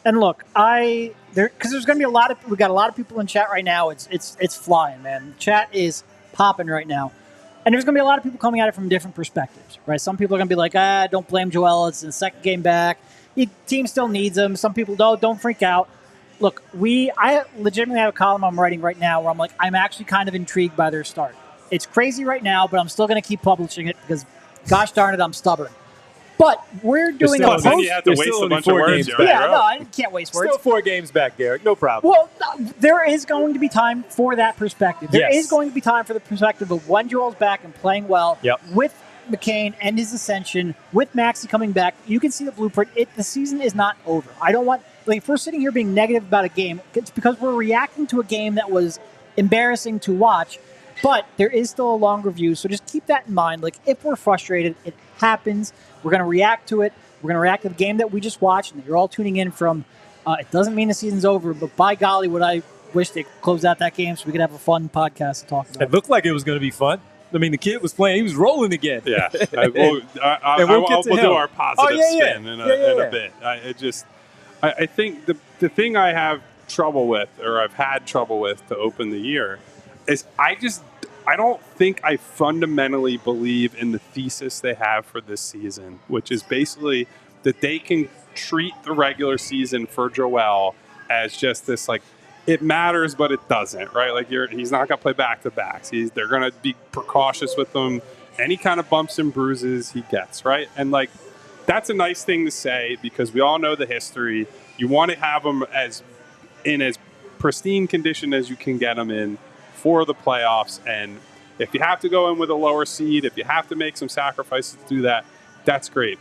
And look, because there's going to be we got a lot of people in chat right now. It's flying, man. Chat is popping right now. And there's going to be a lot of people coming at it from different perspectives, right? Some people are going to be like, don't blame Joel. It's the second game back. The team still needs him. Some people don't freak out. Look, I legitimately have a column I'm writing right now where I'm like, I'm actually kind of intrigued by their start. It's crazy right now, but I'm still going to keep publishing it because, gosh darn it, I'm stubborn. But we're doing a post. Then you have to waste a bunch of words. No, I can't waste words. Still 4 games back, Garrett. No problem. Well, there is going to be time for that perspective. There is going to be time for the perspective of when Joel's back and playing well with McCain and his ascension, with Maxey coming back. You can see the blueprint. The season is not over. I don't want, if we're sitting here being negative about a game, it's because we're reacting to a game that was embarrassing to watch. But there is still a longer view, so just keep that in mind. Like, if we're frustrated, it happens. We're going to react to it. We're going to react to the game that we just watched and that you're all tuning in from. It doesn't mean the season's over, but by golly, would I wish they closed out that game so we could have a fun podcast to talk about. It looked like it was going to be fun. I mean, the kid was playing. He was rolling again. Yeah. We'll do our positive spin in a bit. I think the thing I have trouble with, or I've had trouble with to open the year, is I don't think I fundamentally believe in the thesis they have for this season, which is basically that they can treat the regular season for Joel as just this, like, it matters, but it doesn't, right? Like, he's not going to play back-to-backs. They're going to be precautious with him. Any kind of bumps and bruises he gets, right? And, like, that's a nice thing to say because we all know the history. You want to have him as pristine condition as you can get him in for the playoffs, and if you have to go in with a lower seed, if you have to make some sacrifices to do that, that's great.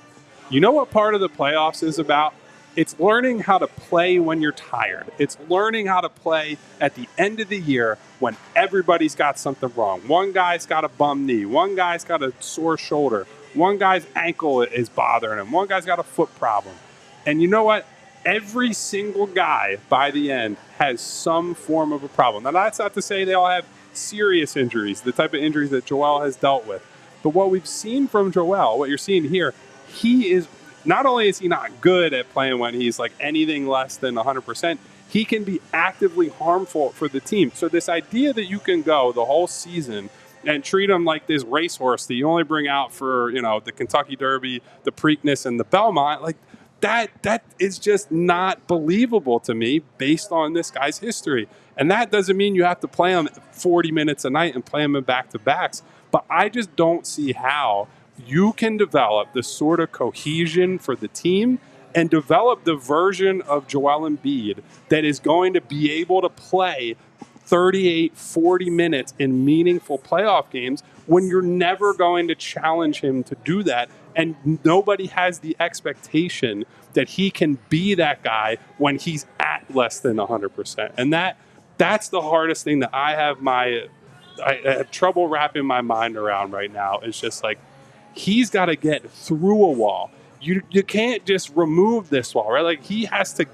You know what part of the playoffs is about? It's learning how to play when you're tired. It's learning how to play at the end of the year when everybody's got something wrong. One guy's got a bum knee. One guy's got a sore shoulder. One guy's ankle is bothering him. One guy's got a foot problem. And you know what? Every single guy by the end has some form of a problem. Now, that's not to say they all have serious injuries, the type of injuries that Joel has dealt with. But what we've seen from Joel, what you're seeing here, he is not only is he not good at playing when he's like anything less than 100%, he can be actively harmful for the team. So this idea that you can go the whole season and treat him like this racehorse that you only bring out for, the Kentucky Derby, the Preakness, and the Belmont, like, that is just not believable to me based on this guy's history. And that doesn't mean you have to play him 40 minutes a night and play him in back-to-backs. But I just don't see how you can develop the sort of cohesion for the team and develop the version of Joel Embiid that is going to be able to play 38, 40 minutes in meaningful playoff games when you're never going to challenge him to do that. And nobody has the expectation that he can be that guy when he's at less than 100%. And that's the hardest thing that I have trouble wrapping my mind around right now. It's just like, he's got to get through a wall. You can't just remove this wall, right? Like, he has to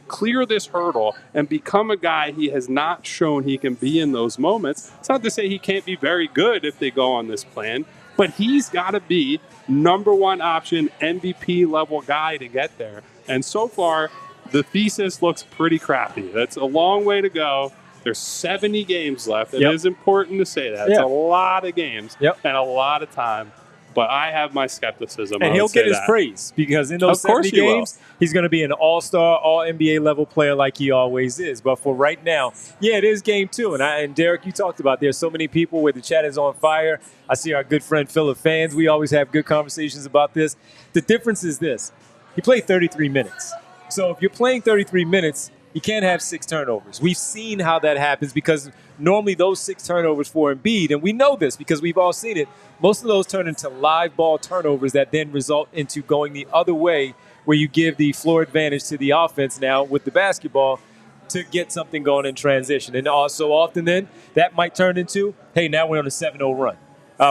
clear this hurdle and become a guy he has not shown he can be in those moments. It's not to say he can't be very good if they go on this plan, but he's got to be number one option, MVP level guy to get there. And so far, the thesis looks pretty crappy. That's a long way to go. There's 70 games left. It is important to say that. It's a lot of games and a lot of time. But I have my skepticism. And he'll get his praise because in those 70 games, he's going to be an all-star, all-NBA level player like he always is. But for right now, it is game 2. And Derek, you talked about there's so many people where the chat is on fire. I see our good friend Philip fans. We always have good conversations about this. The difference is this. He played 33 minutes. So if you're playing 33 minutes, you can't have 6 turnovers. We've seen how that happens because normally those 6 turnovers for Embiid, and we know this because we've all seen it, most of those turn into live ball turnovers that then result into going the other way where you give the floor advantage to the offense now with the basketball to get something going in transition. And also often then that might turn into, hey, now we're on a 7-0 run.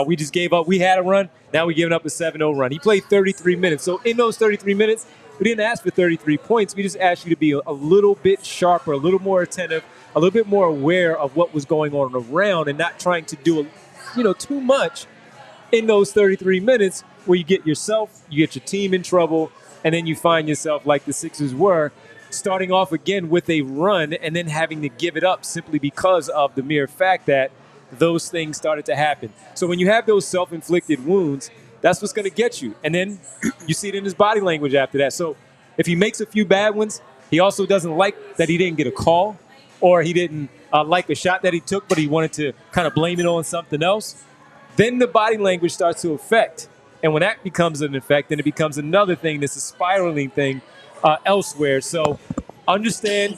We just gave up. We had a run. Now we're giving up a 7-0 run. He played 33 minutes. So in those 33 minutes, we didn't ask for 33 points. We just asked you to be a little bit sharper, a little more attentive, a little bit more aware of what was going on around and not trying to do too much in those 33 minutes where you get yourself, you get your team in trouble, and then you find yourself like the Sixers were starting off again with a run and then having to give it up simply because of the mere fact that those things started to happen. So when you have those self-inflicted wounds, that's what's going to get you. And then you see it in his body language after that. So if he makes a few bad ones, he also doesn't like that he didn't get a call or he didn't like a shot that he took, but he wanted to kind of blame it on something else. Then the body language starts to affect. And when that becomes an effect, then it becomes another thing that's a spiraling thing elsewhere. So understand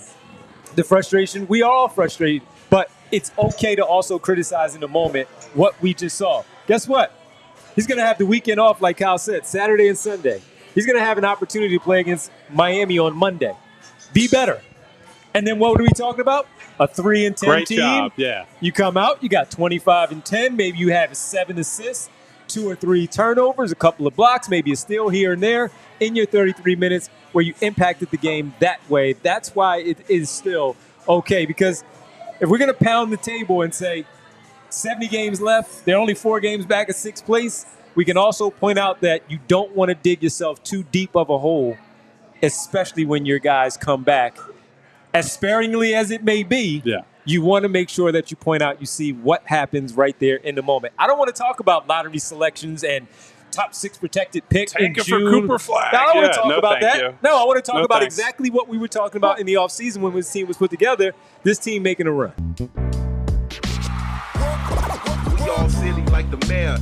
the frustration. We are all frustrated, but it's okay to also criticize in the moment what we just saw. Guess what? He's going to have the weekend off, like Kyle said, Saturday and Sunday. He's going to have an opportunity to play against Miami on Monday. Be better. And then what are we talking about? A 3-10 Great team. job, yeah. You come out, you got 25-10. Maybe you have 7 assists, 2 or 3 turnovers, a couple of blocks, maybe a steal here and there in your 33 minutes where you impacted the game that way. That's why it is still okay. Because if we're going to pound the table and say 70 games left, they're only 4 games back at 6th place, we can also point out that you don't want to dig yourself too deep of a hole, especially when your guys come back. As sparingly as it may be, you want to make sure that you point out, you see what happens right there in the moment. I don't want to talk about lottery selections and top 6 protected pick in June. For Cooper Flag. No, I don't want to talk about that. You. No, I want to talk about exactly what we were talking about in the offseason when this team was put together, this team making a run. We all silly like the mayor.